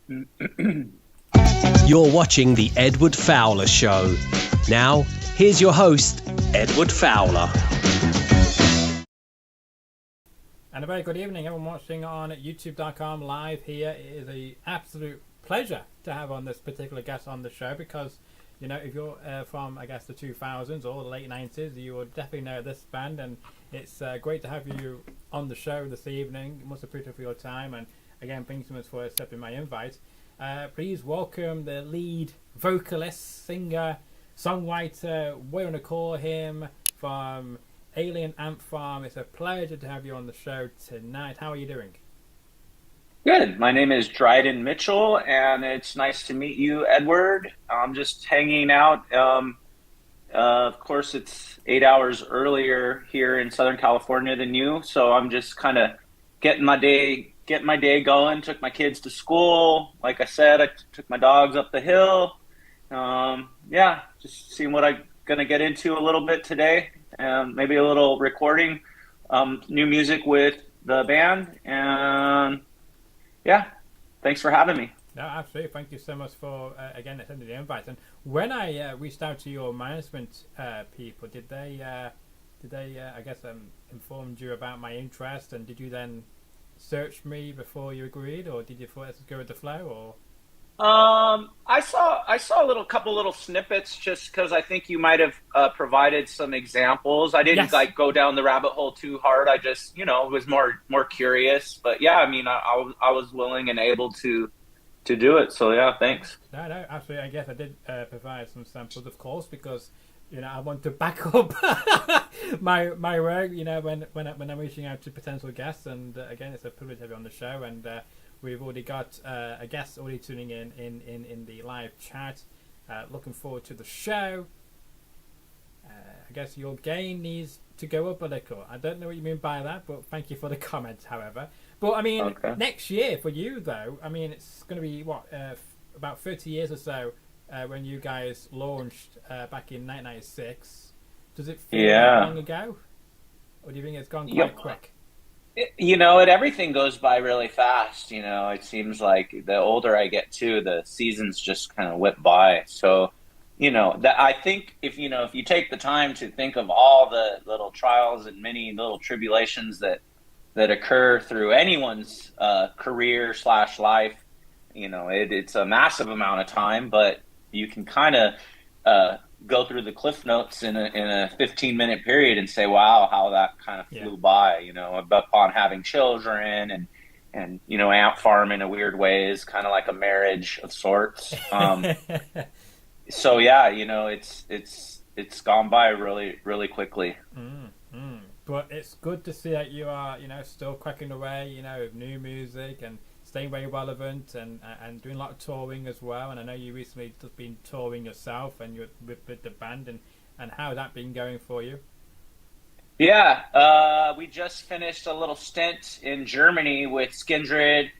You're watching The Edward Fowler Show. Now, here's your host, Edward Fowler. And a very good evening, everyone watching on youtube.com live here. It is an absolute pleasure to have on this particular guest on the show because, you know, if you're from, I guess, the 2000s or the late 90s, you will definitely know this band. And it's great to have you on the show this evening. Much appreciated for your time. And again, thanks so much for accepting my invite. Please welcome the lead vocalist, singer, songwriter, what you want to call him, from Alien Ant Farm. It's a pleasure to have you on the show tonight. How are you doing? Good. My name is Dryden Mitchel, and it's nice to meet you, Edward. I'm just hanging out. Of course, it's 8 hours earlier here in Southern California than you, so I'm just kind of getting my day going. Took my kids to school. Like I said, I took my dogs up the hill. Just seeing what I'm gonna get into a little bit today, and maybe a little recording, new music with the band, and yeah, thanks for having me. No, absolutely. Thank you so much for again attending the invite. And when I reached out to your management people, did they I guess informed you about my interest, and did you then search me before you agreed, or did you go with the flow? Or I saw a couple little snippets just because I think you might have provided some examples. I didn't go down the rabbit hole too hard. I just was more curious. But yeah, I mean, I was willing and able to do it. So yeah, thanks. No, absolutely. I guess I did provide some samples, of course, because I want to back up my work. When I'm reaching out to potential guests, and again, it's a privilege to have you on the show. And we've already got a guest already tuning in the live chat. Looking forward to the show. I guess your gain needs to go up a little. I don't know what you mean by that, but thank you for the comment, however. But I mean, okay. Next year for you, though, I mean, it's going to be, about 30 years or so when you guys launched back in 1996. Does it feel long ago? Or do you think it's gone quite quick? Everything goes by really fast. It seems like the older I get too, the seasons just kind of whip by. So, that I think if you take the time to think of all the little trials and many little tribulations that occur through anyone's career / life, it's a massive amount of time, but you can kind of go through the cliff notes in a 15-minute period and say, wow, how that kind of flew by, upon having children and Ant Farm in a weird way is kind of like a marriage of sorts. So yeah, it's gone by really, really quickly. But it's good to see that you are, still cracking away, with new music and staying very relevant and doing a lot of touring as well. And I know you recently just been touring yourself and you're with the band, and how's that been going for you? Yeah, we just finished a little stint in Germany with Skindred,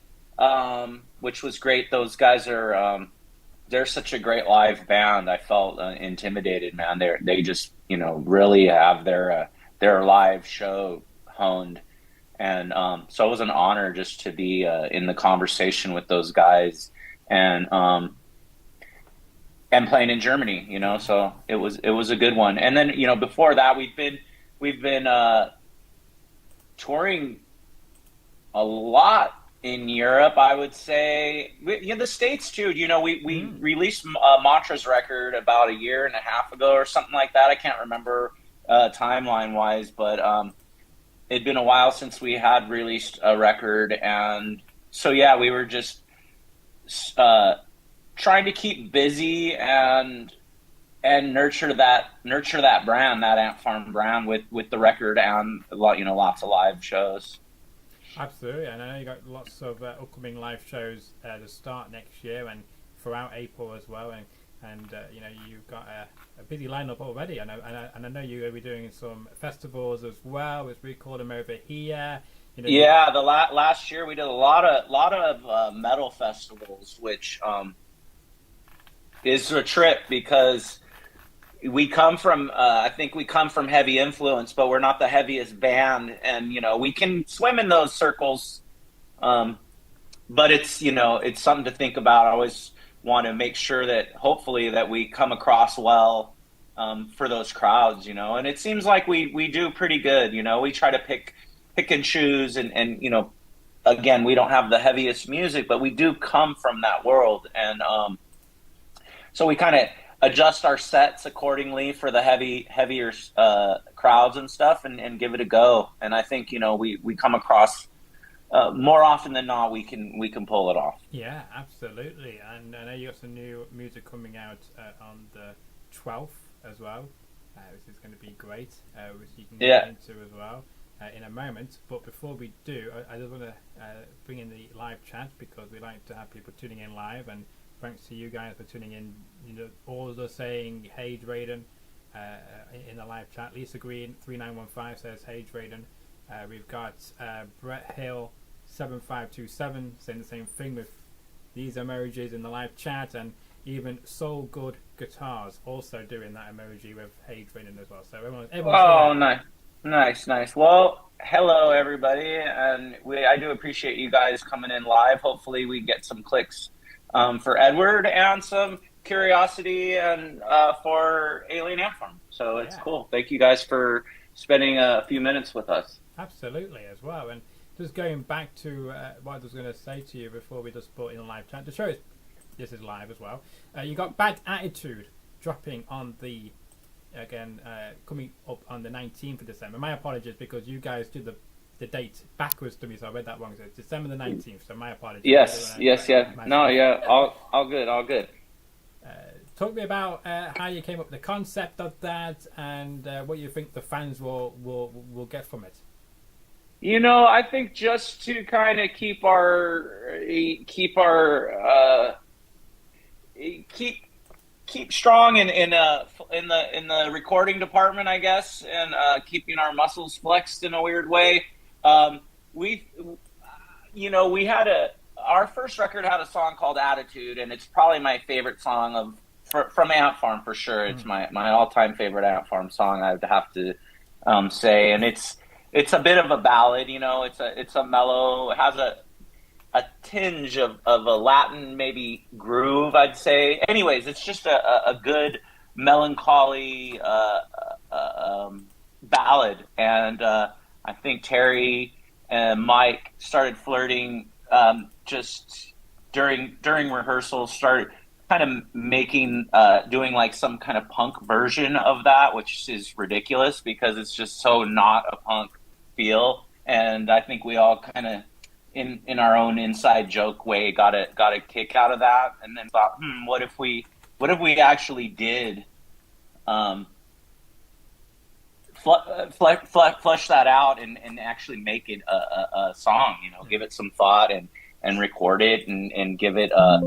which was great. Those guys are they're such a great live band. I felt intimidated, man. They just really have their live show honed. And so it was an honor just to be in the conversation with those guys and playing in Germany, so it was a good one. And then, before that we've been touring a lot in Europe, I would say. The States too. We released Mantra's record about a year and a half ago or something like that. I can't remember timeline wise, but it'd been a while since we had released a record, and so yeah, we were just trying to keep busy and nurture that brand, that Ant Farm brand, with the record and lots of live shows. Absolutely, and I know you got lots of upcoming live shows to start next year and throughout April as well, and you've got a busy lineup already. And I know you're going to be doing some festivals as well, as we call them over here. The last year we did a lot of metal festivals, which is a trip because we come from I think we come from heavy influence, but we're not the heaviest band, and we can swim in those circles but it's, it's something to think about. I always want to make sure that hopefully that we come across well, for those crowds, and it seems like we do pretty good. We try to pick and choose, and again, we don't have the heaviest music, but we do come from that world, and so we kind of adjust our sets accordingly for the heavier crowds and stuff, and give it a go. And I think we come across, more often than not, we can pull it off. Yeah, absolutely. And I know you got some new music coming out on the 12th as well, which is going to be great, which you can get into as well in a moment. But before we do, I just want to bring in the live chat, because we like to have people tuning in live, and thanks to you guys for tuning in. All of us saying, hey Dryden, in the live chat. Lisa Green 3915 says, hey Dryden. We've got Brett Hill 7527 saying the same thing with these emojis in the live chat, and even Soul Good Guitars also doing that emoji with hey Dryden as well. So everyone's nice. Well, hello everybody, and I do appreciate you guys coming in live. Hopefully we get some clicks for Edward, and some curiosity, and for Alien Ant Farm. So it's cool. Thank you guys for spending a few minutes with us. Absolutely, as well. And just going back to what I was going to say to you before we just put in a live chat. The show this is live as well. You got Bad Attitude dropping on the coming up on the 19th of December. My apologies, because you guys did the date backwards to me, so I read that wrong. So it's December the 19th, so my apologies. Yes. All good. Talk to me about how you came up with the concept of that, and what you think the fans will get from it. I think just to kind of keep strong in the recording department, I guess, and keeping our muscles flexed in a weird way. We had our first record had a song called Attitude, and it's probably my favorite song from Ant Farm for sure. It's my all-time favorite Ant Farm song, I would have to say, and it's a bit of a ballad. It's a mellow, it has a tinge of a Latin maybe groove, I'd say. Anyways, it's just a good melancholy ballad, and I think Terry and Mike started flirting just during rehearsals, started kind of making doing like some kind of punk version of that, which is ridiculous because it's just so not a punk feel. And I think we all kind of in our own inside joke way got a kick out of that, and then thought, what if we actually did flesh that out and actually make it a song, give it some thought and record it and give it a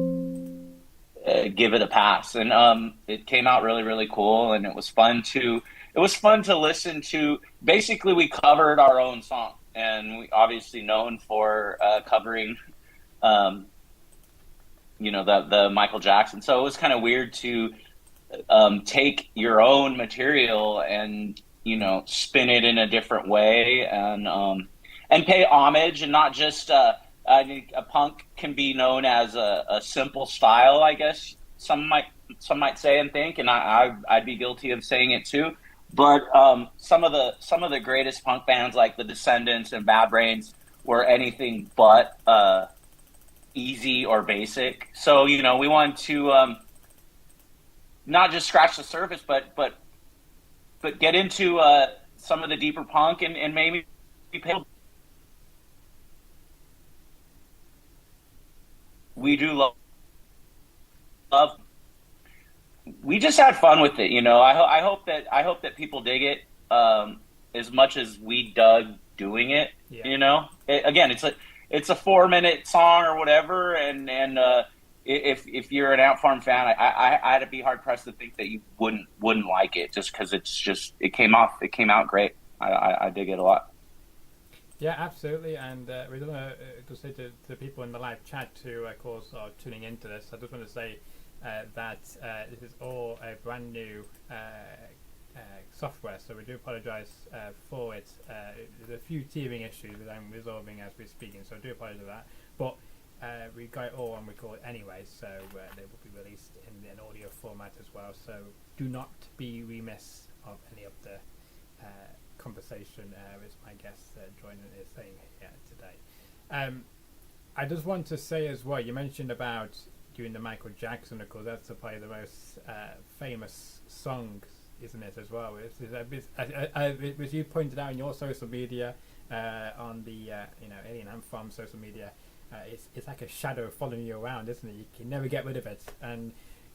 pass. And it came out really, really cool, and it was fun to listen to. Basically, we covered our own song, and we obviously known for covering the Michael Jackson. So it was kind of weird to take your own material and spin it in a different way, and pay homage, and not just I think a punk can be known as a simple style, I guess some might say and think, and I'd be guilty of saying it too. But some of the greatest punk bands like the Descendants and Bad Brains were anything but easy or basic. So we wanted to not just scratch the surface, but get into some of the deeper punk and maybe pay. We do love. We just had fun with it, I hope that people dig it as much as we dug doing it. Yeah. Again, it's a 4-minute song or whatever, and if you're an Ant Farm fan, I'd be hard pressed to think that you wouldn't like it, just because it came out great. I dig it a lot. Yeah, absolutely. And we don't want to say to the people in the live chat who, of course, are tuning into this, I just want to say that this is all a brand new software, so we do apologise for it. There's a few teething issues that I'm resolving as we're speaking, so I do apologise for that. But we got it all on record anyway, so they will be released in an audio format as well. So do not be remiss of any of the conversation, as my guest joining is saying here today. I just want to say as well, you mentioned about doing the Michael Jackson, of course, that's probably the most famous song, isn't it, as well? As you pointed out in your social media, on the Alien Ant Farm social media, it's like a shadow following you around, isn't it? You can never get rid of it. And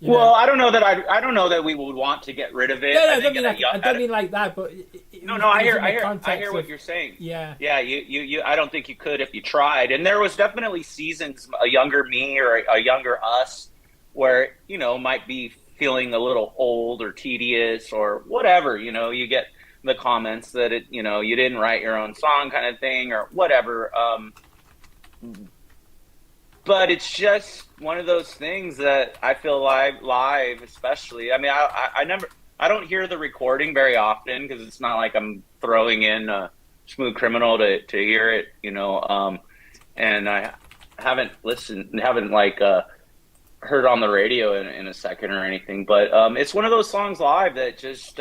I don't know that we would want to get rid of it. I don't mean like that, but I hear what you're saying. Yeah. You I don't think you could if you tried. And there was definitely seasons, a younger me or a younger us, where might be feeling a little old or tedious or whatever. You get the comments that you didn't write your own song, kind of thing, or whatever. But it's just one of those things that I feel live, especially. I mean, I don't hear the recording very often because it's not like I'm throwing in Smooth Criminal to hear it, and I haven't heard on the radio in a second or anything. But it's one of those songs live that just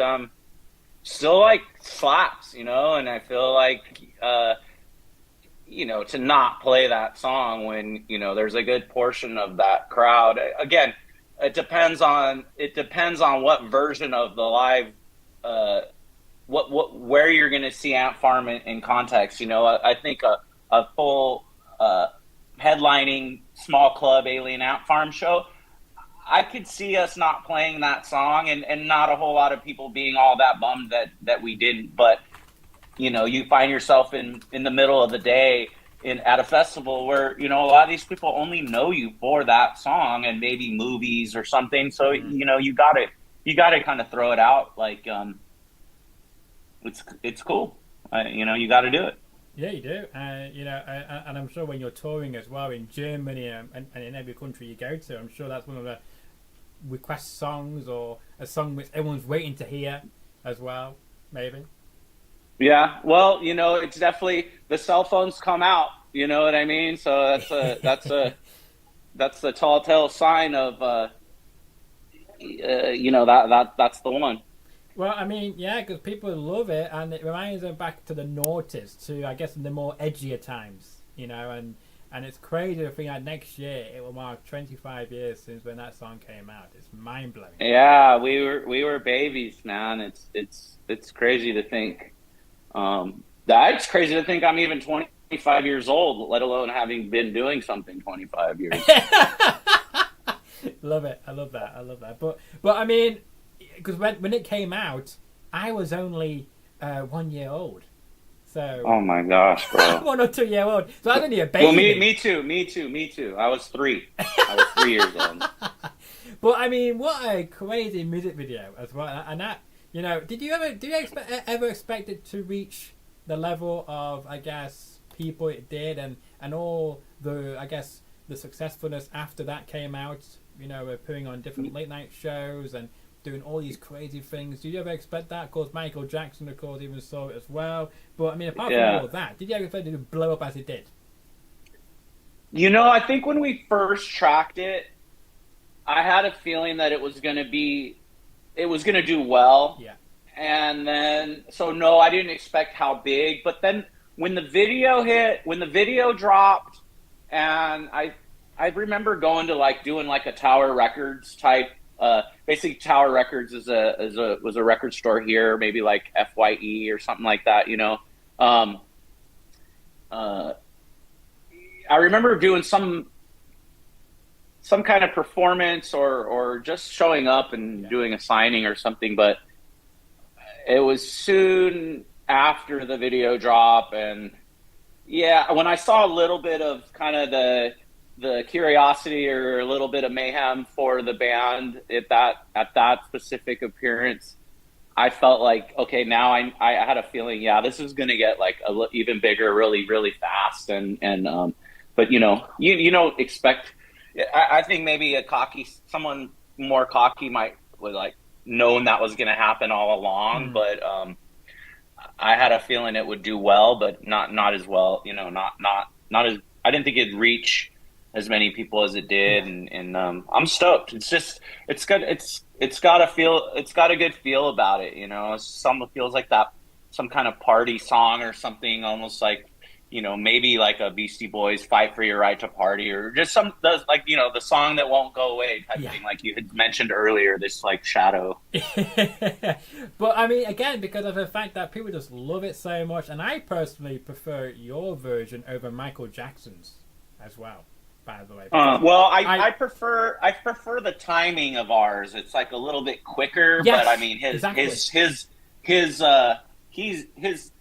still slaps, and I feel like to not play that song when there's a good portion of that crowd. Again, it depends on what version of the live, where you're going to see Ant Farm in context. I think a full headlining small club Alien Ant Farm show, I could see us not playing that song and not a whole lot of people being all that bummed that we didn't. But you find yourself in the middle of the day at a festival where, a lot of these people only know you for that song and maybe movies or something. So, you gotta kind of throw it out. Like, it's cool. You gotta do it. Yeah, you do. And I'm sure when you're touring as well in Germany and in every country you go to, I'm sure that's one of the request songs or a song which everyone's waiting to hear as well, maybe. Yeah, well, it's definitely the cell phones come out. You know what I mean? So that's the tall tale sign of that's the one. Well, I mean, yeah, because people love it, and it reminds them back to the noughties, to I guess in the more edgier times, and it's crazy to think that next year it will mark 25 years since when that song came out. It's mind blowing. Yeah, we were babies, man. It's crazy to think. That's crazy to think I'm even 25 years old, let alone having been doing something 25 years. Love it. I love that. But I mean, because when it came out, I was only 1 year old. So. Oh my gosh, bro. 1 or 2 year old. So I was only a baby. Well, me too. I was 3. I was 3 years old. But I mean, what a crazy music video as well, and that. Did you ever expect it to reach the level of, I guess, people it did and all the, I guess, the successfulness after that came out, appearing on different late night shows and doing all these crazy things? Did you ever expect that? Of course, Michael Jackson, of course, even saw it as well. But, I mean, apart from all of that, did you ever expect it to blow up as it did? I think when we first tracked it, I had a feeling that it was going to do well. Yeah. And then, so no, I didn't expect how big. But then when the video dropped, and I remember going to doing a Tower Records type. Basically, Tower Records was a record store here, maybe like FYE or something like that. I remember doing some kind of performance or just showing up and doing a signing or something, but it was soon after the video drop. And when I saw a little bit of kind of the curiosity or a little bit of mayhem for the band at that specific appearance, I felt like, okay, now I had a feeling, this is going to get even bigger really, really fast. But you don't expect. I think maybe someone more cocky would known that was going to happen all along, but I had a feeling it would do well, but not as well. Not as. I didn't think it'd reach as many people as it did, and I'm stoked. It's just it's good. It's got a good feel about it. You know, some feels like that some kind of party song or something, almost like, you know, maybe like a Beastie Boys "Fight for Your Right to Party," or just like, you know, the song that won't go away type of thing, like you had mentioned earlier. This like Shadow. But I mean, again, because of the fact that people just love it so much, and I personally prefer your version over Michael Jackson's as well. By the way, well, I prefer the timing of ours. It's like a little bit quicker, yes, but I mean his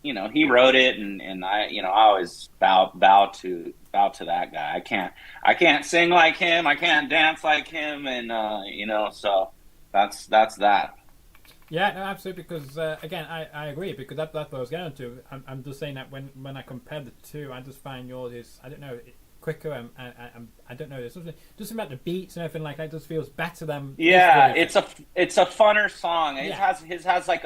you know, he wrote it, and I, you know, I always bow to that guy. I can't sing like him, I can't dance like him, and you know, so that's that. Yeah, no, absolutely. Because again, I agree, because that's what I was going to. I'm just saying that when I compare the two, I just find yours is, I don't know, quicker, and I don't know, there's something just about the beats and everything like that just feels better than it's a funner song. His has like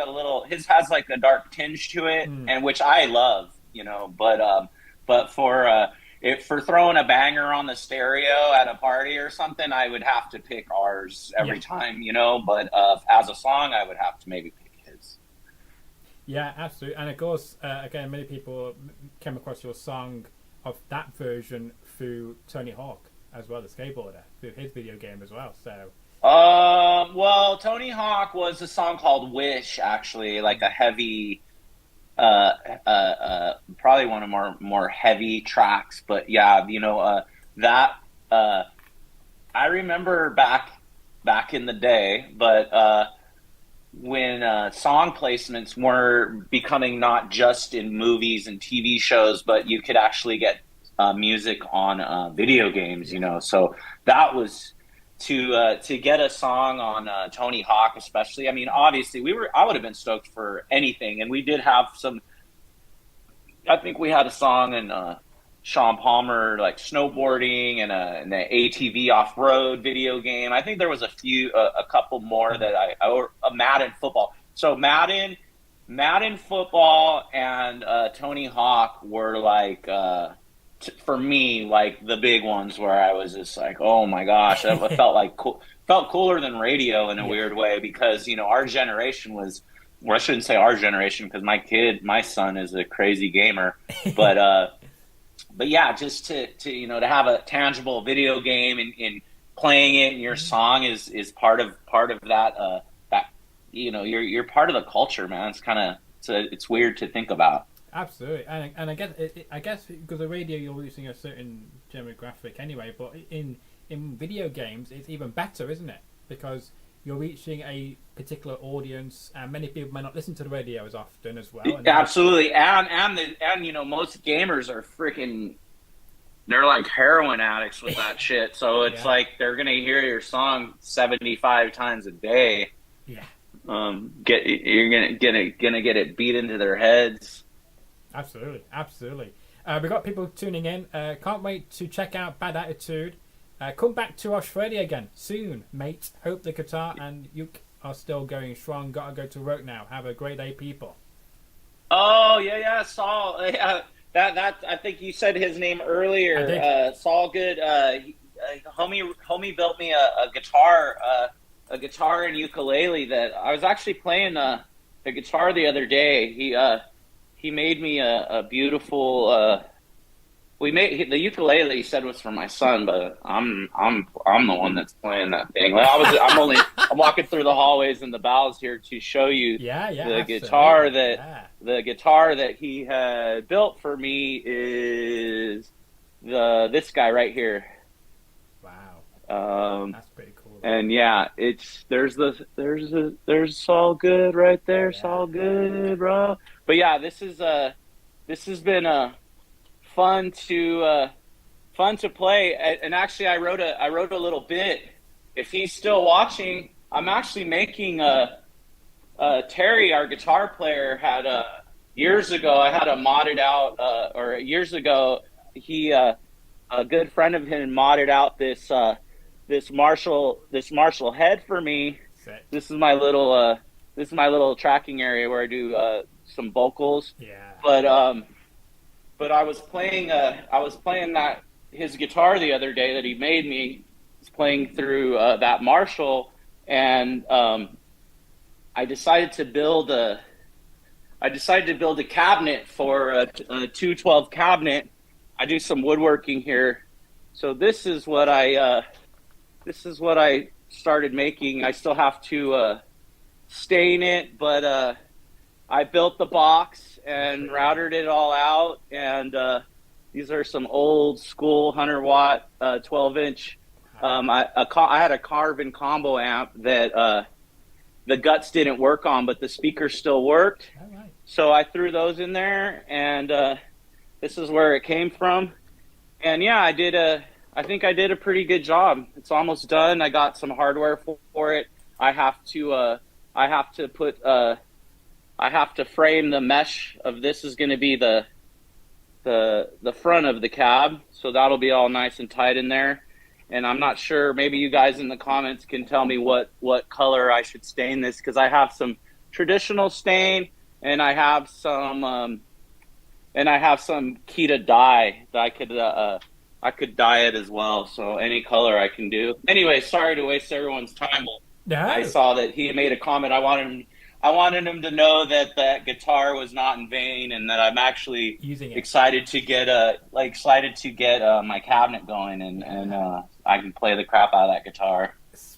a dark tinge to it, and which I love, you know, but for throwing a banger on the stereo at a party or something, I would have to pick ours every time, you know, but as a song I would have to maybe pick his. Yeah, absolutely. And of course, again, many people came across your song of that version through Tony Hawk as well, the skateboarder, through his video game as well. So, well, Tony Hawk was a song called "Wish," actually, like a heavy, probably one of more heavy tracks. But yeah, you know, that I remember back in the day, but when song placements were becoming not just in movies and TV shows, but you could actually get music on video games, you know. So that was to get a song on Tony Hawk, especially. I mean, obviously I would have been stoked for anything, and we did have some. I think we had a song in Sean Palmer, like snowboarding, and an ATV off-road video game. I think there was a couple more that or Madden football. So Madden football and Tony Hawk were like, for me, like the big ones where I was just like, oh my gosh, that felt cooler than radio in a weird way, because, you know, our generation was, well, I shouldn't say our generation, because my son is a crazy gamer, but yeah, just to you know, to have a tangible video game and playing it, and your song is part of that, that, you know, you're part of the culture, man. It's kind of, it's weird to think about. Absolutely, and I guess because the radio, you're reaching a certain demographic anyway, but in video games it's even better, isn't it? Because you're reaching a particular audience, and many people may not listen to the radio as often as well. Absolutely, and you know, most gamers are freaking, they're like heroin addicts with that shit. So it's like they're gonna hear your song 75 times a day. Yeah. You're gonna get it beat into their heads. Absolutely. We got people tuning in. Can't wait to check out Bad Attitude. Come back to Australia again soon, mate. Hope the guitar and uke are still going strong. Gotta go to work now. Have a great day, people. Oh yeah, Saul. That I think you said his name earlier. Saul Good. Homie built me a guitar and ukulele that I was actually playing the guitar the other day. He made me a beautiful. The ukulele, he said, was for my son, but I'm the one that's playing that thing. Well, I'm walking through the hallways and the bowels here to show you the guitar that he had built for me is this guy right here. Wow. That's pretty cool. And yeah, there's Saul Good right there, Saul Good, bro. But yeah, this has been fun to play, and actually I wrote a little bit. If he's still watching, I'm actually making Terry, our guitar player, had years ago. I had a modded out, or years ago, he a good friend of him modded out this Marshall head for me. Sick. This is my little tracking area where I do some vocals. Yeah. But I was playing that his guitar the other day that he made me. Was playing through that Marshall, and I decided to build a cabinet for a 212 cabinet. I do some woodworking here, so this is what I started making. I still have to stain it, but I built the box and routed it all out, and these are some old school 100-watt 12-inch. I had a Carvin combo amp that the guts didn't work on, but the speakers still worked. All right. So I threw those in there, and this is where it came from. And yeah, I think I did a pretty good job. It's almost done. I got some hardware for it. I have to frame the mesh of this. Is going to be the front of the cab, so that'll be all nice and tight in there. And I'm not sure, maybe you guys in the comments can tell me what color I should stain this, because I have some traditional stain, and I have some Kita dye that I could dye it as well. So any color I can do. Anyway, sorry to waste everyone's time. No. I saw that he made a comment. I wanted him to know that guitar was not in vain, and that I'm actually using it. excited to get my cabinet going, and I can play the crap out of that guitar.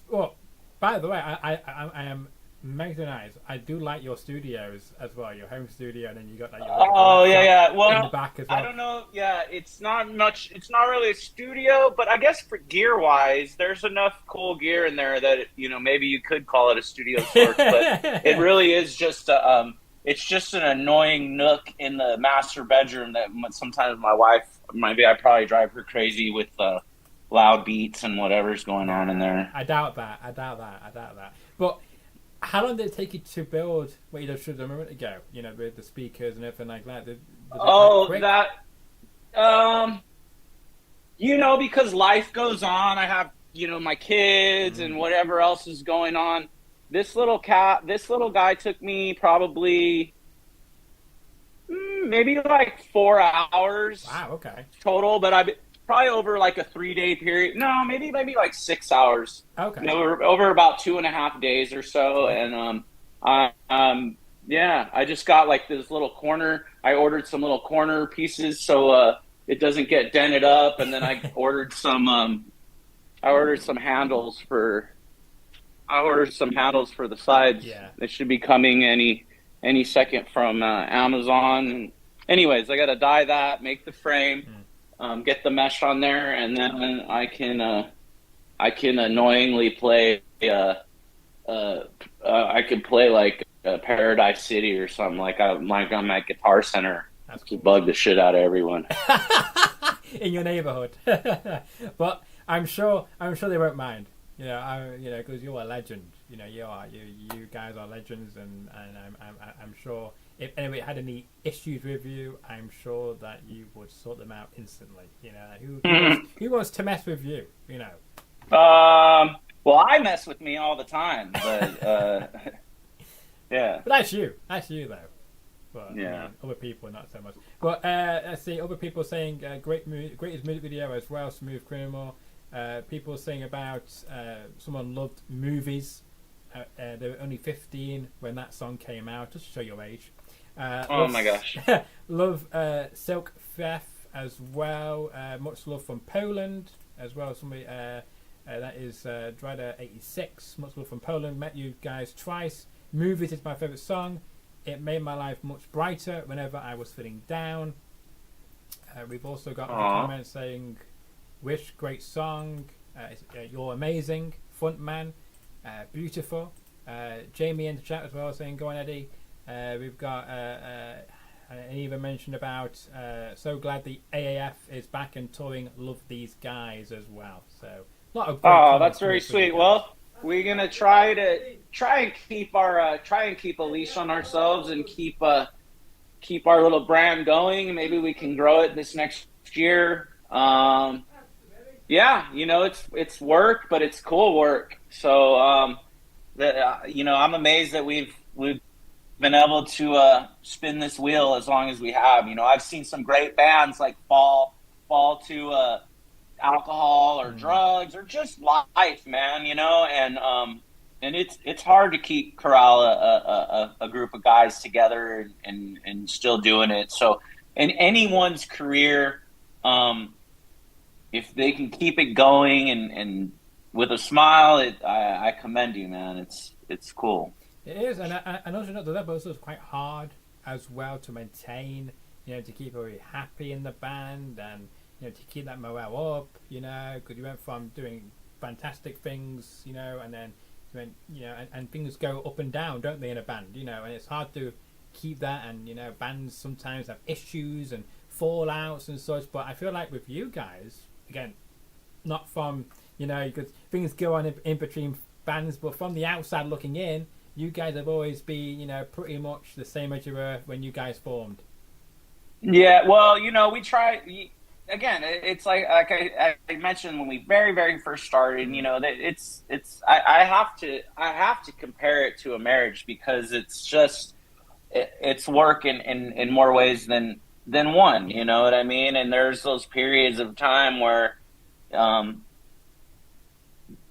Well, by the way, I am mega. I do like your studios as well, your home studio, and then you got that. Well, in the back as well. I don't know. Yeah, it's not much. It's not really a studio, but I guess for gear wise, there's enough cool gear in there that maybe you could call it a studio source. But it really is just it's just an annoying nook in the master bedroom that sometimes my wife, maybe I probably drive her crazy with loud beats and whatever's going on in there. I doubt that. But how long did it take you to build what you showed a moment ago? With the speakers and everything like that. Because life goes on. I have my kids and whatever else is going on. This little guy took me probably maybe like 4 hours. Wow. Okay. Total, but probably over like a 3-day period. No, maybe like 6 hours. Okay. Over about 2.5 days or so. And I just got like this little corner. I ordered some little corner pieces so it doesn't get dented up. And then I ordered some handles for the sides. Yeah. They should be coming any second from Amazon. And anyways, I got to dye that, make the frame. Get the mesh on there, and then I can annoyingly play. I could play like Paradise City or something like I'm at Guitar Center. That's to cool. Bug the shit out of everyone in your neighborhood. But I'm sure they won't mind. Because you're a legend. You guys are legends, and I'm sure. If anybody had any issues with you, I'm sure that you would sort them out instantly. Who wants to mess with you? Well, I mess with me all the time, but yeah. But that's you though. But yeah, other people not so much. But let's see, other people saying greatest music video as well, Smooth Criminal. People saying about someone loved movies. They were only 15 when that song came out. Just to show your age. My gosh. Love Silk Theft as well. Much love from Poland as well. Somebody that is Dryden 86. Much love from Poland. Met you guys twice. Movies is my favorite song. It made my life much brighter whenever I was feeling down. We've also got a comment saying, "Wish great song. You're amazing. Front man. Beautiful." Jamie in the chat as well saying, "Go on, Eddie." We've got and even mentioned about so glad the AAF is back and touring. Love these guys as well. So a lot of that's very sweet. Well, we're gonna try and keep a leash on ourselves and keep our little brand going. Maybe we can grow it this next year. It's work, but it's cool work. So I'm amazed that we've been able to spin this wheel as long as we have. I've seen some great bands like fall to alcohol or drugs or just life, man, and it's hard to corral a group of guys together and still doing it. So in anyone's career, if they can keep it going and with a smile, I commend you, man. It's cool. It is, and also not that, but also it's quite hard as well to maintain, to keep everybody happy in the band and, to keep that morale up, because you went from doing fantastic things, and then, and things go up and down, don't they, in a band, and it's hard to keep that, and, bands sometimes have issues and fallouts and such, but I feel like with you guys, again, not from, because things go on in between bands, but from the outside looking in, you guys have always been, pretty much the same as you were when you guys formed. Yeah, well, we try. Again, it's like I mentioned when we very, very first started. That I have to compare it to a marriage because it's just it's work in more ways than one. You know what I mean? And there's those periods of time where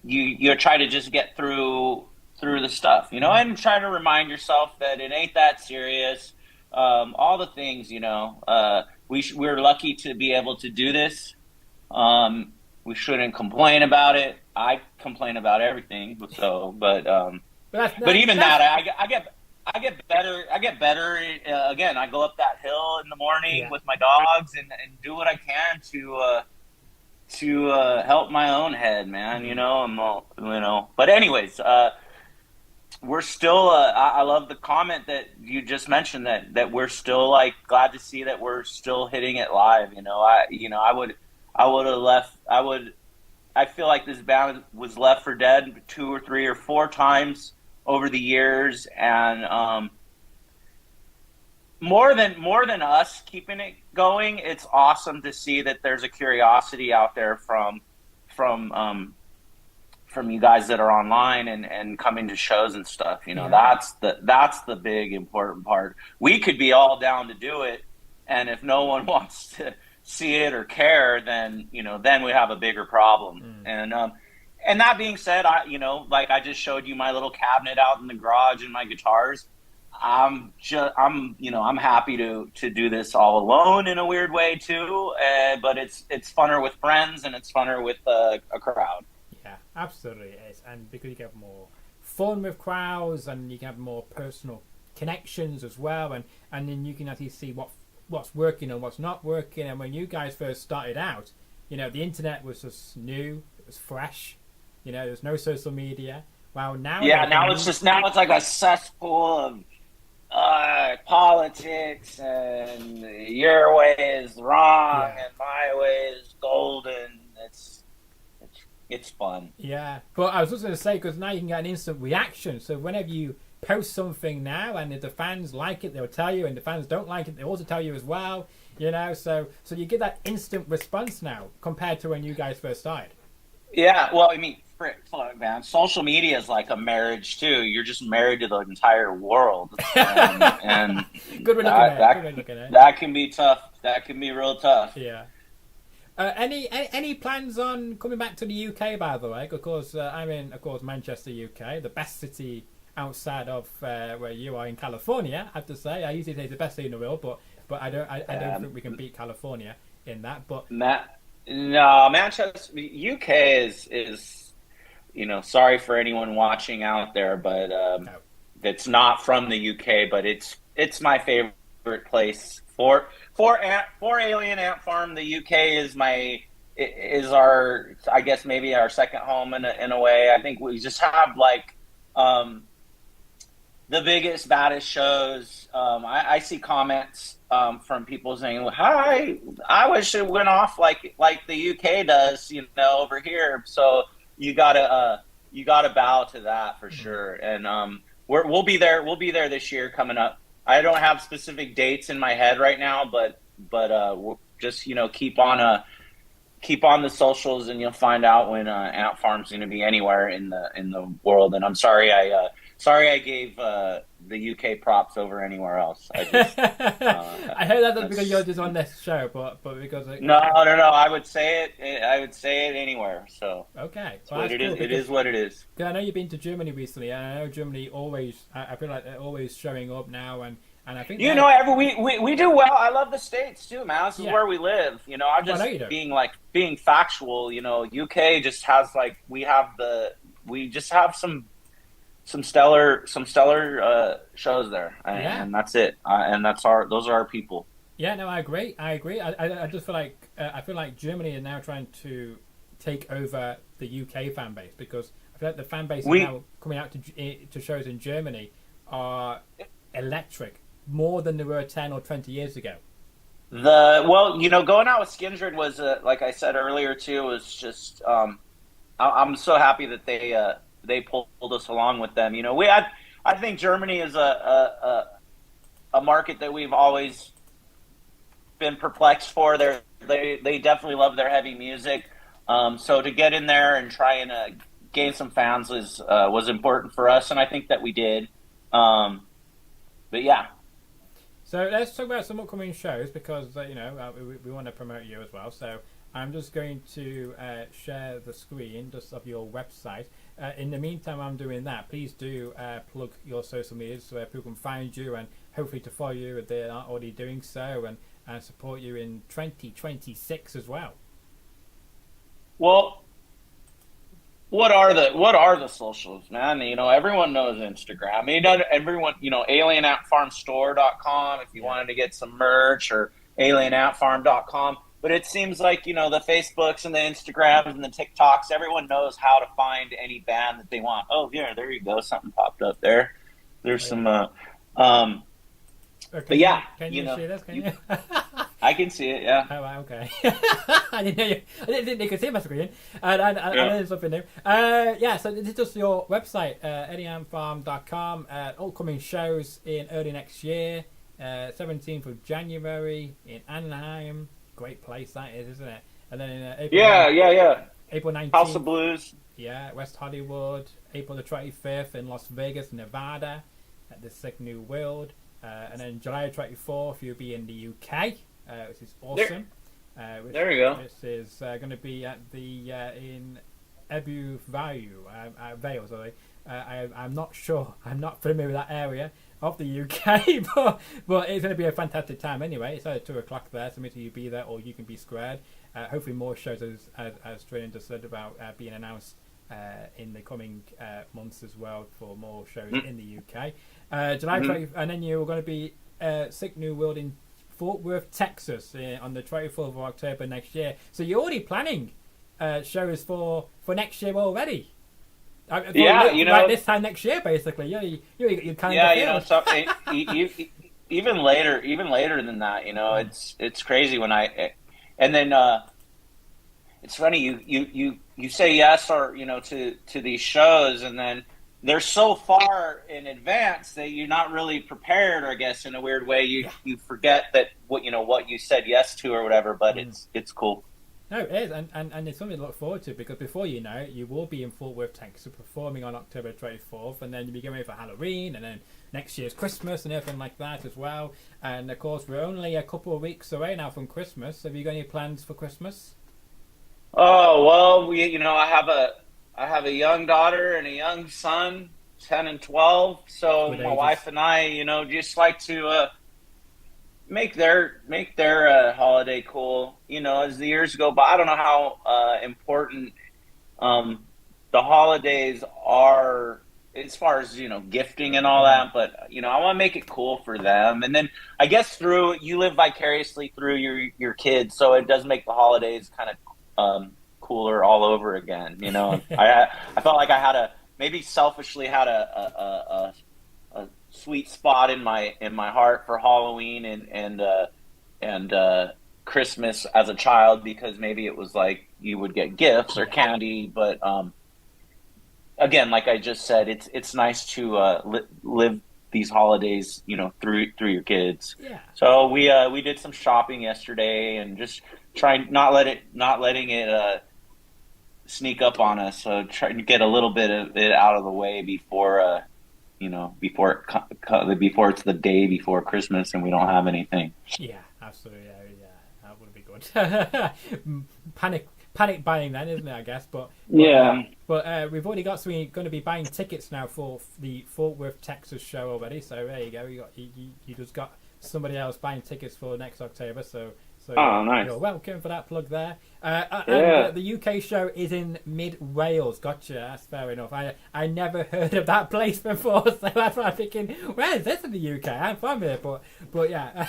you try to just get through the stuff, and try to remind yourself that it ain't that serious. All the things, we're lucky to be able to do this. We shouldn't complain about it. I complain about everything. So, but even that, I get better. I get better. Again, I go up that hill in the morning with my dogs and do what I can to help my own head, man. But anyways, we're still I love the comment that you just mentioned that we're still like glad to see that we're still hitting it live. I feel like this band was left for dead 2 or 3 or 4 times over the years, and more than us keeping it going, it's awesome to see that there's a curiosity out there from you guys that are online and coming to shows and stuff. That's the big important part. We could be all down to do it, and if no one wants to see it or care, then then we have a bigger problem. And that being said, like I just showed you my little cabinet out in the garage and my guitars. I'm happy to do this all alone in a weird way too, but it's funner with friends and it's funner with a crowd. Yeah, absolutely it is. And because you get more fun with crowds and you can have more personal connections as well, and then you can actually see what's working and what's not working. And when you guys first started out, the internet was just new, it was fresh, there's no social media. Well, now it's like a cesspool of politics, and your way is wrong and my way is golden. It's fun. Yeah, but I was just going to say, because now you can get an instant reaction. So whenever you post something now, and if the fans like it, they'll tell you, and the fans don't like it, they also tell you as well. So you get that instant response now compared to when you guys first started. Yeah, well, I mean, fuck, man, social media is like a marriage too. You're just married to the entire world, and good way looking at it. That can be tough. That can be real tough. Yeah. Any plans on coming back to the UK, by the way? Of course, I'm in, Manchester, UK, the best city outside of where you are in California. I have to say, I usually say it's the best city in the world, but I don't think we can beat California in that. But no, Manchester, UK is sorry for anyone watching out there, but that's not from the UK, but it's my favorite place for Alien Ant Farm. The UK is our, I guess, maybe our second home in a way. I think we just have like the biggest, baddest shows. I see comments from people saying, well, "Hi, I wish it went off like the UK does, over here." So you gotta bow to that for sure. And we'll be there. We'll be there this year coming up. I don't have specific dates in my head right now, but we'll just keep on keep on the socials, and you'll find out when Ant Farm's going to be anywhere in the world. And I'm sorry I gave the UK props over anywhere else. I just, I heard that because you're just on this show, but because no. I would say it. I would say it anywhere. So okay, well, it is what it is. I know you've been to Germany recently, and I know Germany always. I feel like they're always showing up now, and I think we do well. I love the States too, man. This is where we live. I'm just being factual. UK just has we just have some stellar shows there, and that's it. And those are our people. Yeah, no, I agree. I just feel like Germany is now trying to take over the UK fan base, because I feel like the fan base now coming out to shows in Germany are electric, more than they were 10 or 20 years ago. Going out with Skindred was like I said earlier too, was just I'm so happy that they pulled us along with them. I think Germany is a market that we've always been perplexed for. They definitely love their heavy music. So to get in there and try and gain some fans was important for us, and I think that we did. But yeah. So let's talk about some upcoming shows, because we want to promote you as well. So I'm just going to share the screen just of your website. In the meantime, I'm doing that. Please do plug your social medias so people can find you and hopefully to follow you if they aren't already doing so, and support you in 2026 as well. Well, what are the socials, man? Everyone knows Instagram. I mean, everyone, alienantfarmstore.com if you wanted to get some merch, or alienantfarm.com. But it seems like, the Facebooks and the Instagrams and the TikToks, everyone knows how to find any band that they want. Oh, yeah, there you go. Something popped up there. There's some, but yeah. Can you see this? Can you? I can see it, yeah. Oh, okay. I didn't think you could see my screen. And there's something new. So this is just your website, alienantfarm.com. Upcoming shows in early next year, 17th of January in Anaheim. Great place that is, isn't it? And then in April 19th. House of Blues. Yeah, West Hollywood. April the 25th in Las Vegas, Nevada, at the Sick New World. And then July 24th, you'll be in the UK, which is awesome. There you go. This is going to be at the in Ebbw Vale. Sorry, I'm not sure. I'm not familiar with that area of the UK, but it's going to be a fantastic time anyway. It's at 2:00 there, so maybe you be there or you can be squared. Hopefully more shows, as Dryden just said, about being announced in the coming months as well, for more shows in the UK. July 20th, and then you're going to be Sick New World in Fort Worth, Texas, on the 24th of October next year. So you're already planning shows for next year already. Like this time next year, basically. You kind of even later than that. It's crazy when and then it's funny you say yes or to these shows, and then they're so far in advance that you're not really prepared, or I guess in a weird way you forget that what you said yes to or whatever, but it's cool. No, it is, and it's something to look forward to, because before you know it, you will be in Fort Worth, Texas, performing on October 24th, and then you'll be getting ready for Halloween, and then next year's Christmas and everything like that as well. And of course, we're only a couple of weeks away now from Christmas. Have you got any plans for Christmas? Oh well, I have a young daughter and a young son, 10 and 12. So my wife and I, just like to make their holiday cool. As the years go by, I don't know how important the holidays are as far as gifting and all that, but I want to make it cool for them. And then I guess you live vicariously through your kids, so it does make the holidays kind of cooler all over again. I felt like I maybe selfishly had a sweet spot in my heart for Halloween and Christmas as a child, because maybe it was like you would get gifts or candy, but again, like I just said, it's nice to live these holidays through your kids. Yeah. So we did some shopping yesterday and just not letting it sneak up on us. So trying to get a little bit of it out of the way before before it's the day before Christmas and we don't have anything. Yeah, absolutely. Yeah, that would be good. Panic buying then, isn't it? I guess, but yeah. But we've already got, so we're going to be buying tickets now for the Fort Worth, Texas show already. So there you go. You just got somebody else buying tickets for next October. So nice. You're welcome for that plug there. And the UK show is in mid Wales. Gotcha. That's fair enough. I never heard of that place before, so that's why I'm thinking, where is this in the UK? I'm from here, but yeah.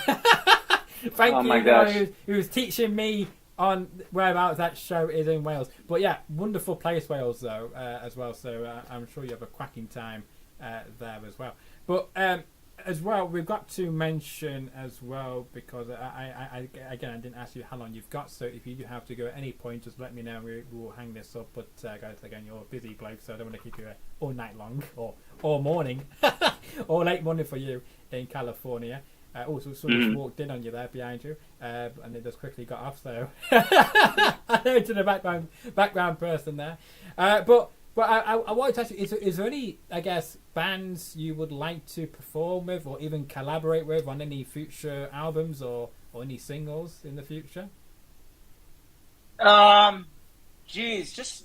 Thank you, guy who's teaching me on whereabouts that show is in Wales. But yeah, wonderful place, Wales, though, as well. So I'm sure you have a cracking time there as well. But as well, we've got to mention as well, because I didn't ask you how long you've got. So if you do have to go at any point, just let me know. We will hang this up. But guys, again, you're a busy bloke, so I don't want to keep you all night long or morning or late morning for you in California. Also, someone just walked in on you there behind you, and they just quickly got off. So I know to the background person there. But I wanted to ask you: is there any, I guess, bands you would like to perform with, or even collaborate with on any future albums or any singles in the future? Just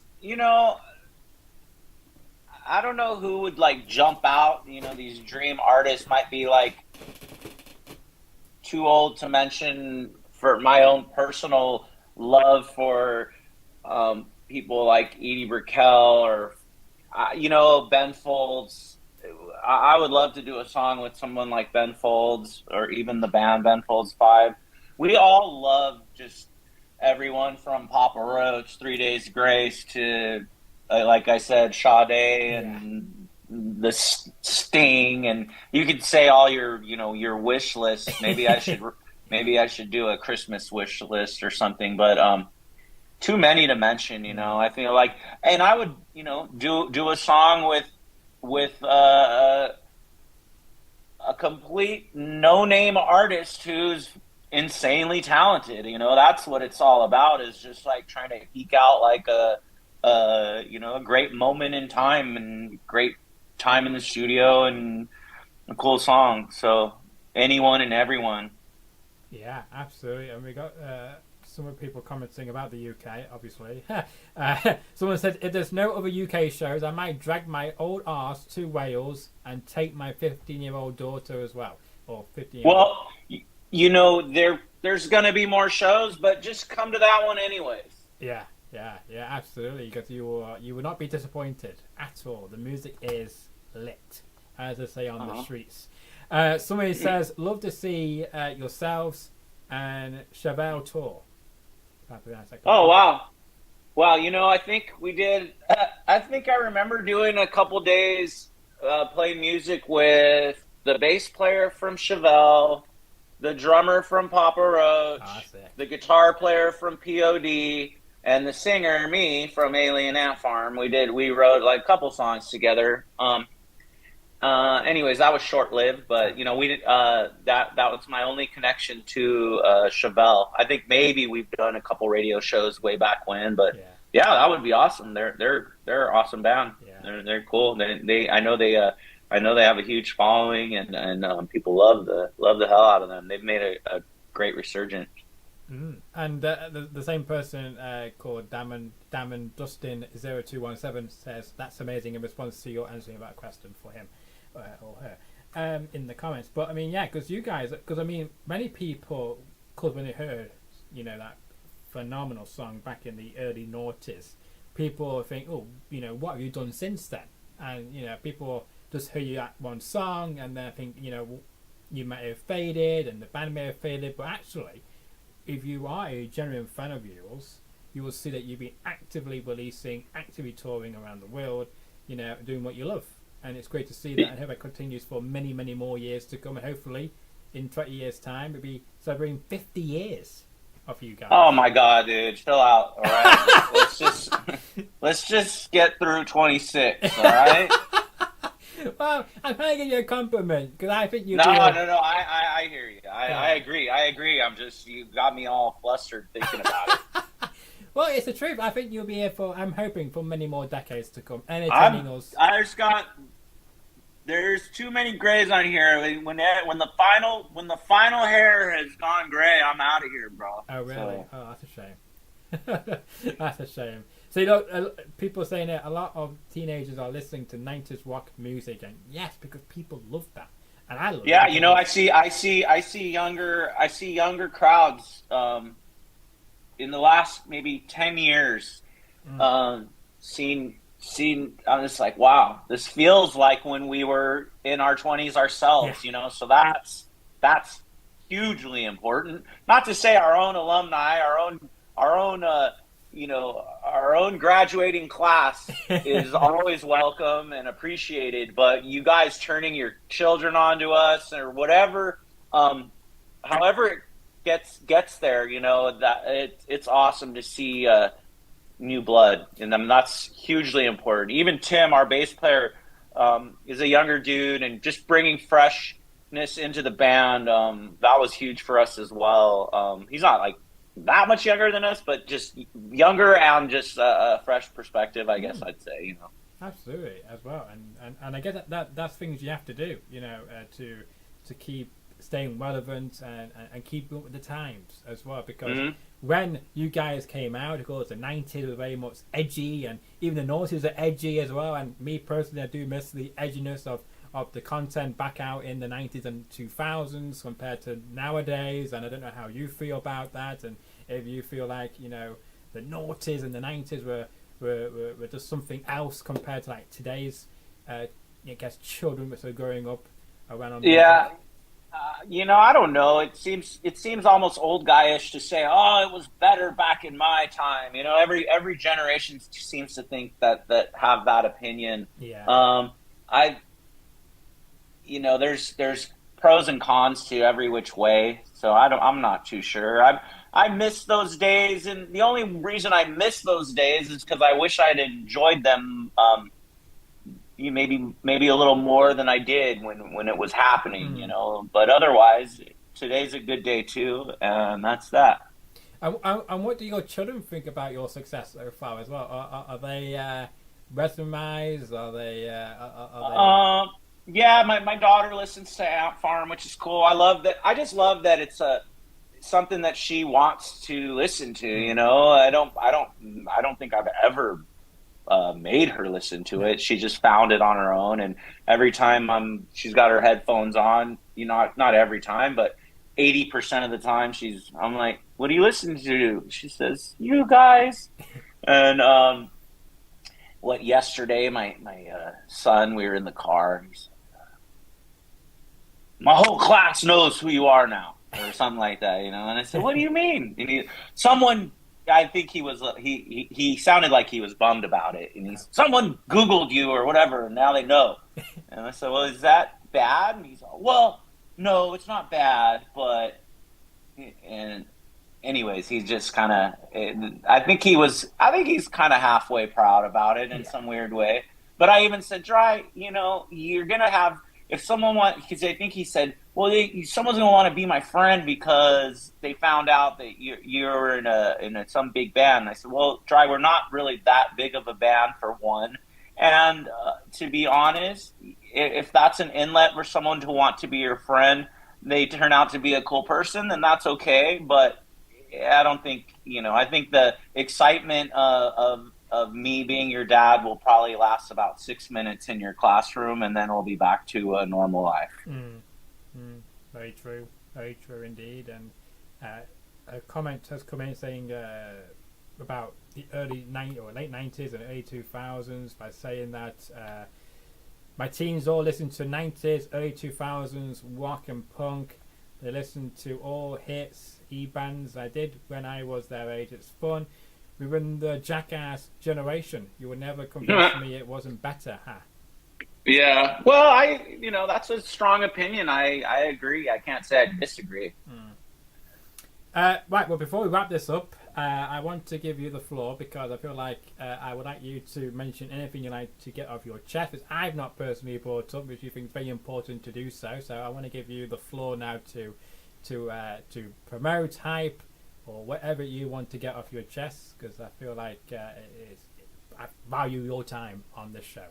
I don't know who would like jump out. These dream artists might be like too old to mention for my own personal love for people like Edie Brickell or Ben Folds. I would love to do a song with someone like Ben Folds or even the band Ben Folds 5. We all love just everyone from Papa Roach, 3 Days Grace to like I said, Sade and the Sting, and you could say all your wish list. Maybe I should do a Christmas wish list or something, but too many to mention. I feel like, and I would do a song with a complete no-name artist who's insanely talented. That's what it's all about, is just like trying to eke out like a great moment in time and great time in the studio and a cool song. So anyone and everyone. Yeah, absolutely. And we got some people commenting about the UK, obviously. Someone said, if there's no other UK shows, I might drag my old arse to Wales and take my 15-year-old daughter as well. Or 15-year-old. Well, there's going to be more shows, but just come to that one anyways. Yeah, absolutely. Because you will not be disappointed at all. The music is lit, as I say on the streets. Somebody says, love to see yourselves and Chevelle tour. Oh, wow. I think we did. I think I remember doing a couple days playing music with the bass player from Chevelle, the drummer from Papa Roach, the guitar player from POD, and the singer, me, from Alien Ant Farm. We wrote like a couple songs together. Anyways, that was short-lived, but we did, that was my only connection to Chevelle. I think maybe we've done a couple radio shows way back when, but yeah, that would be awesome. They're an awesome band. Yeah. They're cool. I know they have a huge following, and people love the hell out of them. They've made a great resurgence. And the same person called Damon Dustin 0217 says that's amazing in response to your answering about a question for him or her in the comments. But I mean, yeah, because many people, because when they heard that phenomenal song back in the early noughties, people think, oh, what have you done since then? And people just hear you that one song and then think you might have faded and the band may have faded, but actually, if you are a genuine fan of yours, you will see that you've been actively releasing, actively touring around the world, doing what you love. And it's great to see that, and I hope it continues for many, many more years to come. And hopefully, in 20 years' time, we'll be celebrating 50 years of you guys. Oh my God, dude, chill out! All right, let's just get through 26. All right. Well, I'm trying to give you a compliment because I think you. No. I hear you. I agree. I'm just, you got me all flustered thinking about it. Well, it's the truth. I think you'll be here for. I'm hoping for many more decades to come, entertaining us. There's too many grays on here. When the final hair has gone gray, I'm out of here, bro. Oh really? So. Oh, that's a shame. That's a shame. So you know, people saying that a lot of teenagers are listening to 90s rock music, and yes, because people love that, and I love. Yeah, it. you know, I see younger crowds. In the last maybe 10 years, seen. I'm just like, wow, this feels like when we were in our 20s ourselves, you know. So that's hugely important. Not to say our own alumni, our own graduating class is always welcome and appreciated, but you guys turning your children onto us or whatever, however it gets there, you know, that it's awesome to see new blood, and that's hugely important. Even Tim, our bass player, is a younger dude, and just bringing freshness into the band, that was huge for us as well. He's not like that much younger than us, but just younger and just a fresh perspective, I guess I'd say, you know. Absolutely, as well, and I guess that's things you have to do, you know, to keep staying relevant and keep up with the times as well, because when you guys came out, of course, the 90s were very much edgy, and even the noughties are edgy as well, and me personally, I do miss the edginess of the content back out in the 90s and 2000s compared to nowadays, and I don't know how you feel about that, and if you feel like, you know, the noughties and the 90s were just something else compared to like today's I guess children which are growing up around on music. You know, I don't know. It seems almost old guyish to say, "Oh, it was better back in my time." You know, every generation seems to think that have that opinion. Yeah. You know, there's pros and cons to every which way. So I'm not too sure. I miss those days, and the only reason I miss those days is because I wish I'd enjoyed them. Maybe a little more than I did when it was happening, you know. But otherwise, today's a good day too, and that's that. And what do your children think about your success so far as well? Are they mesmerized? Are they? Yeah, my daughter listens to Ant Farm, which is cool. I just love that it's something that she wants to listen to. You know, I don't think I've ever made her listen to it. She just found it on her own, and every time she's got her headphones on, you know, not every time, but 80% of the time I'm like, what are you listening to? She says, you guys. And yesterday my son, we were in the and he said, my whole class knows who you are now, or something like that, you know. And I said, what do you mean? And I think he sounded like he was bummed about it, and someone Googled you or whatever, and now they know. And I said, well, is that bad? And he's like, well, no, it's not bad, but, and anyways, he's just kind of, I think he's kind of halfway proud about it in some weird way. But I even said, Dry, you know, you're gonna have, if someone because I think he said, well, someone's gonna want to be my friend because they found out that you're in some big band. And I said, well, Dry, we're not really that big of a band for one, and to be honest, if that's an inlet for someone to want to be your friend, they turn out to be a cool person, then that's okay. But I don't think, you know, I think the excitement of me being your dad will probably last about 6 minutes in your classroom, and then we'll be back to a normal life. Very true indeed. And a comment has come in saying about the early 90s or late 90s and early 2000s by saying that my teens all listened to 90s, early 2000s rock and punk. They listened to all hits, e-bands. I did when I was their age. It's fun. We were in the jackass generation. You would never convince me it wasn't better, huh? Yeah. Well, that's a strong opinion. I agree. I can't say I disagree. Right. Well, before we wrap this up, I want to give you the floor because I feel like I would like you to mention anything you like to get off your chest, which I've not personally brought up, which you think is very important to do so. So I want to give you the floor now to promote, hype, or whatever you want to get off your chest, because I feel like I value your time on this show.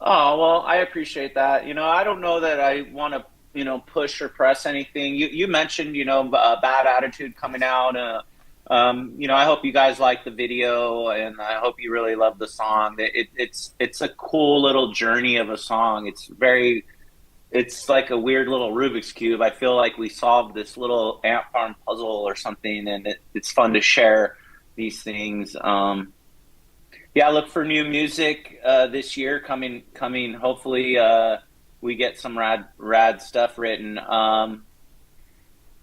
Oh, well, I appreciate that. I don't know that I want to, push or press anything. You mentioned, Bad Attitude coming out. I hope you guys like the video, and I hope you really love the song. It's a cool little journey of a song. It's like a weird little Rubik's Cube. I feel like we solved this little ant farm puzzle or something, and it's fun to share these things. Look for new music this year coming. Hopefully, we get some rad stuff written.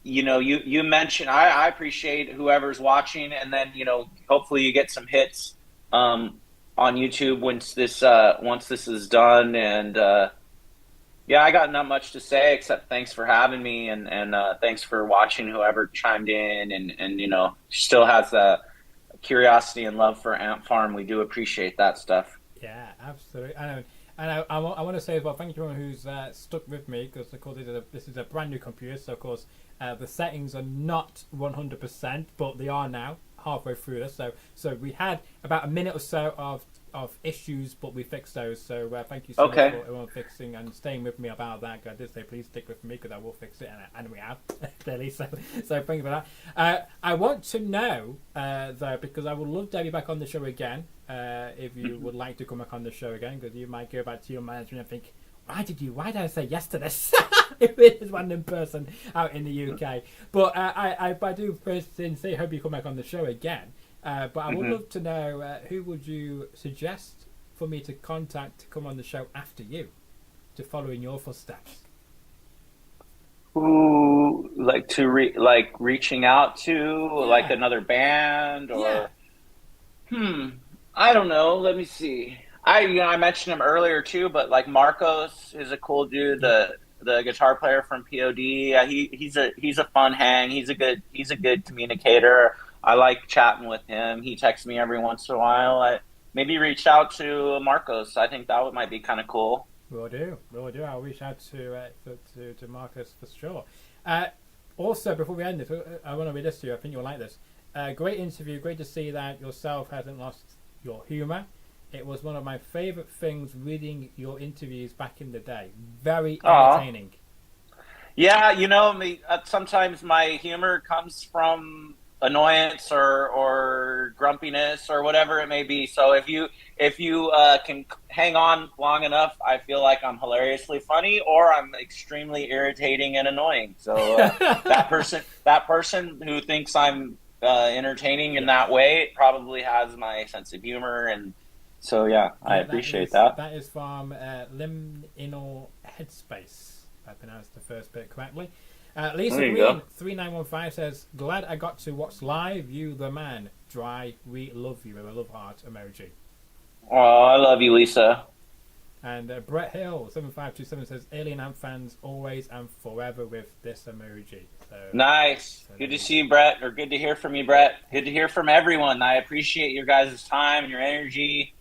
You mentioned, I appreciate whoever's watching, and then hopefully you get some hits on YouTube once this is done. And I got not much to say except thanks for having me, and thanks for watching whoever chimed in, and still has a curiosity and love for Ant Farm. We do appreciate that stuff. Yeah, absolutely. And I want to say as well, thank you to everyone who's stuck with me, because of course this is a brand new computer, so of course the settings are not 100%, but they are now halfway through this. So we had about a minute or so of issues, but we fixed those. So thank you so much for everyone fixing and staying with me about that. I did say please stick with me because I will fix it, and we have clearly. So thank you for that. I want to know though, because I would love to have you back on the show again. If you would like to come back on the show again, because you might go back to your manager and think, why did I say yes to this? If it is random person out in the UK. But I do first say hope you come back on the show again. But I would love to know who would you suggest for me to contact to come on the show after you, to follow in your footsteps. Who reaching out to like another band or I don't know. Let me see. I mentioned him earlier too, but like Marcos is a cool dude. The guitar player from POD. He's a fun hang. He's a good communicator. I like chatting with him. He texts me every once in a while. I maybe reach out to Marcos. I think that might be kind of cool. Will do. I'll reach out to Marcos for sure. Also, before we end this, I want to read this to you. I think you'll like this. Great interview. Great to see that yourself hasn't lost your humour. It was one of my favourite things reading your interviews back in the day. Very entertaining. Yeah, sometimes my humor comes from annoyance or grumpiness or whatever it may be. So if you can hang on long enough, I feel like I'm hilariously funny, or I'm extremely irritating and annoying. So that person who thinks I'm entertaining in that way probably has my sense of humor, and so I appreciate that. That is from Liminal Headspace. I pronounced the first bit correctly. Lisa Green 3915 says, glad I got to watch live. You the man. Dry, we love you, with a love heart emoji. Oh, I love you, Lisa. And Brett Hill 7527 says, Alien Ant fans always and forever with this emoji. So, nice. Good to see you, Brett, or good to hear from you, Brett. Good to hear from everyone. I appreciate your guys' time and your energy,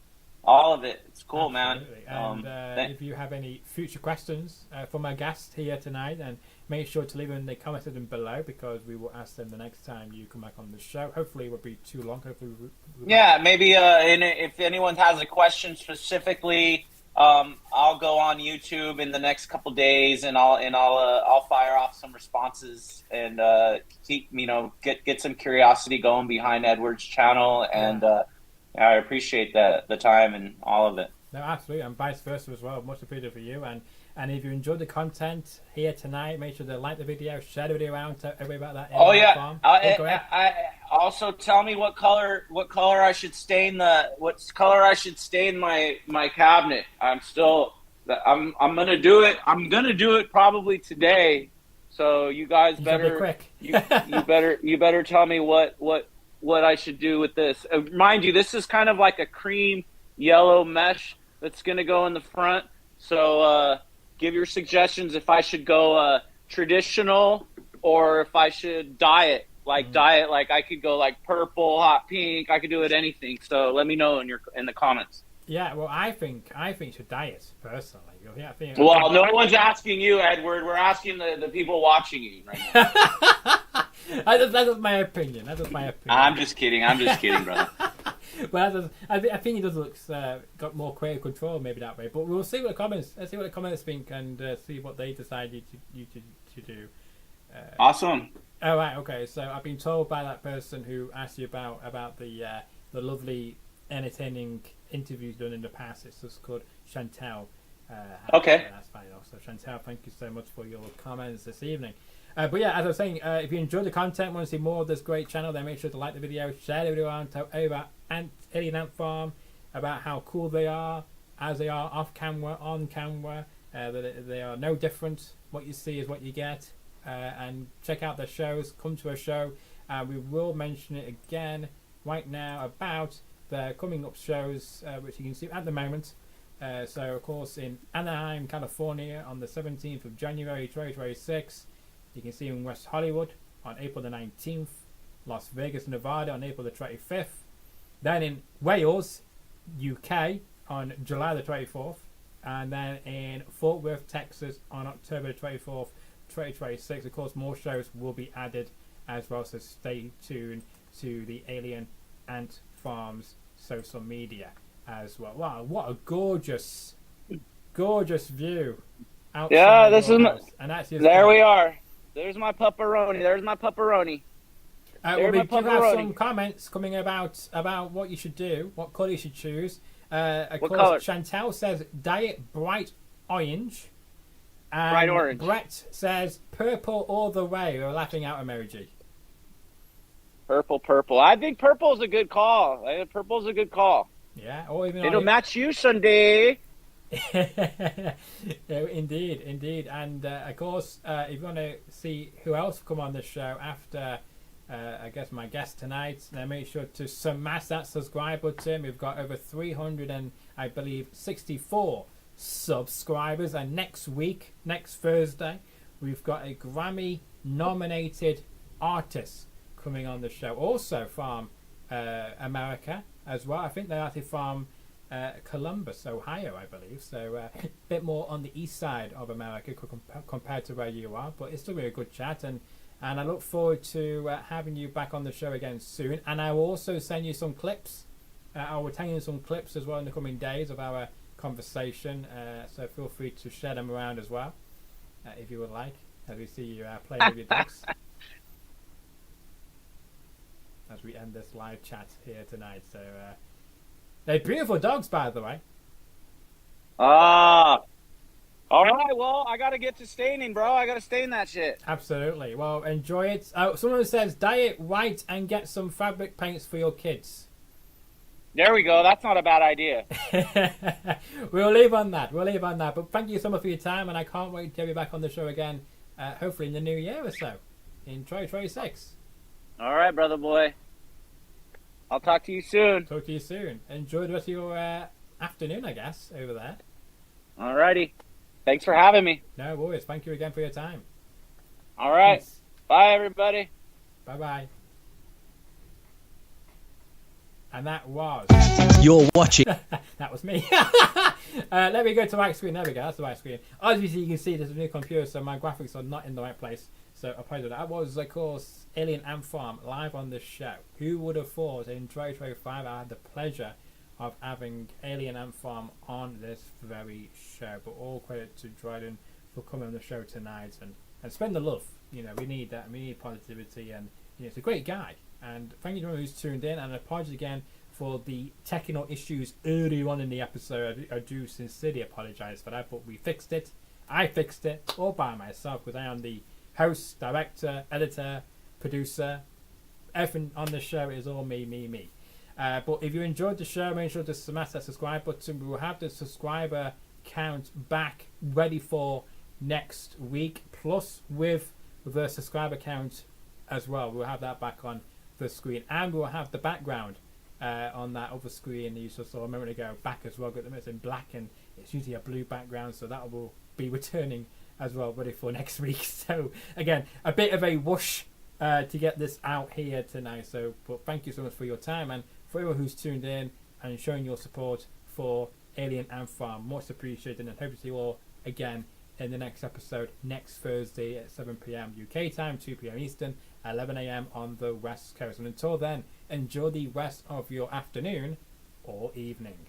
all of it. It's cool, absolutely. Man. And if you have any future questions for my guest here tonight, then make sure to leave them in the comments below, because we will ask them the next time you come back on the show. Hopefully it won't be too long. Hopefully maybe if anyone has a question specifically, I'll go on YouTube in the next couple days, and I'll fire off some responses and keep get some curiosity going behind Edward's channel, and I appreciate the time and all of it. No, absolutely, and vice versa as well. Much appreciated for you, and if you enjoyed the content here tonight, make sure to like the video, share the video around, tell everybody about that. Farm. I also tell me what color I should stain my cabinet. I'm gonna do it. I'm gonna do it probably today. So you guys better quick. you better tell me what I should do with this. Mind you, this is kind of like a cream yellow mesh that's gonna go in the front. So give your suggestions if I should go traditional or if I should dye it like diet. Like I could go like purple, hot pink. I could do it anything. So let me know in the comments. Yeah, well, I think you should diet personally. Yeah, Well, no one's asking you, Edward. We're asking the people watching you right now. That's my opinion. I'm just kidding, brother. Well, I think he does look got more creative control maybe that way. But we'll see what the comments. Let's see what the comments think and see what they decide you to do. Awesome. Oh right, okay. So I've been told by that person who asked you about the lovely, entertaining interviews done in the past. It's just called Chantel. Okay. That's fine. Also, Chantel, thank you so much for your comments this evening. But yeah, as I was saying, if you enjoy the content, want to see more of this great channel, then make sure to like the video, share the video around, tell about Alien Ant Farm, about how cool they are, as they are off camera, on camera, that they are no different. What you see is what you get. And check out their shows, come to a show. We will mention it again right now about the coming up shows, which you can see at the moment. So, of course, in Anaheim, California, on the 17th of January 2026. You can see in West Hollywood on April the 19th. Las Vegas, Nevada on April the 25th. Then in Wales, UK on July the 24th. And then in Fort Worth, Texas on October the 24th, 2026. Of course, more shows will be added as well, so stay tuned to the Alien Ant Farm's social media as well. Wow, what a gorgeous view outside. Yeah, this is and that's there we are. There's my pepperoni. We do have some comments coming about what you should do, what colour you should choose. Of course, color? Chantel says diet bright orange. And bright orange. Brett says purple all the way. We're laughing out emoji. Purple. I think purple's a good call. Yeah, or even it'll match you Sunday. Yeah, indeed. And of course, if you want to see who else come on the show after, I guess my guest tonight, then make sure to smash that subscribe button. We've got over 300 and I believe 64 subscribers, and next Thursday, we've got a Grammy-nominated artist coming on the show, also from America as well. I think they're actually from Columbus, Ohio, I believe. So a bit more on the east side of America compared to where you are, but it's still a good chat, and I look forward to having you back on the show again soon. And I will also send you some clips. I will tell you some clips as well in the coming days of our conversation, so feel free to share them around as well, if you would like, as we see you playing with your dogs. As we end this live chat here tonight. So they're beautiful dogs, by the way. All right, well, I gotta get to staining, bro. I gotta stain that shit. Absolutely. Well, enjoy it. Someone says diet white and get some fabric paints for your kids. There we go. That's not a bad idea. We'll leave on that. But thank you so much for your time, and I can't wait to have you back on the show again, hopefully in the new year or so, in 2026. All right, brother boy. I'll talk to you soon. Enjoy the rest of your afternoon, I guess, over there. All righty. Thanks for having me. No worries. Thank you again for your time. All right. Peace. Bye, everybody. Bye-bye. And that was... You're watching... That was me. Let me go to the right screen. There we go. That's the right screen. Obviously, you can see there's a new computer, so my graphics are not in the right place. So apologize. That was, of course, Alien Ant Farm live on the show. Who would have thought in 2025 I had the pleasure of having Alien Ant Farm on this very show? But all credit to Dryden for coming on the show tonight and spreading the love. You know, we need that. We need positivity, and you know, it's a great guy. And thank you to everyone who's tuned in, and apologies again for the technical issues earlier on in the episode. I do sincerely apologize for that, but we fixed it. I fixed it all by myself because I am the host, director, editor, producer. Everything on the show is all me. But if you enjoyed the show, make sure to smash that subscribe button. We will have the subscriber count back ready for next week, plus with the subscriber count as well. We'll have that back on the screen, and we'll have the background on that other screen you saw a moment ago back as well. It's in black, and it's usually a blue background, so that will be returning as well, ready for next week. So again, a bit of a whoosh to get this out here tonight. So, but thank you so much for your time, and for everyone who's tuned in and showing your support for Alien Ant Farm. Much appreciated, and hope to see you all again in the next episode next Thursday at 7 p.m. UK time, 2 p.m. Eastern, 11 a.m. on the West Coast. And until then, enjoy the rest of your afternoon or evening.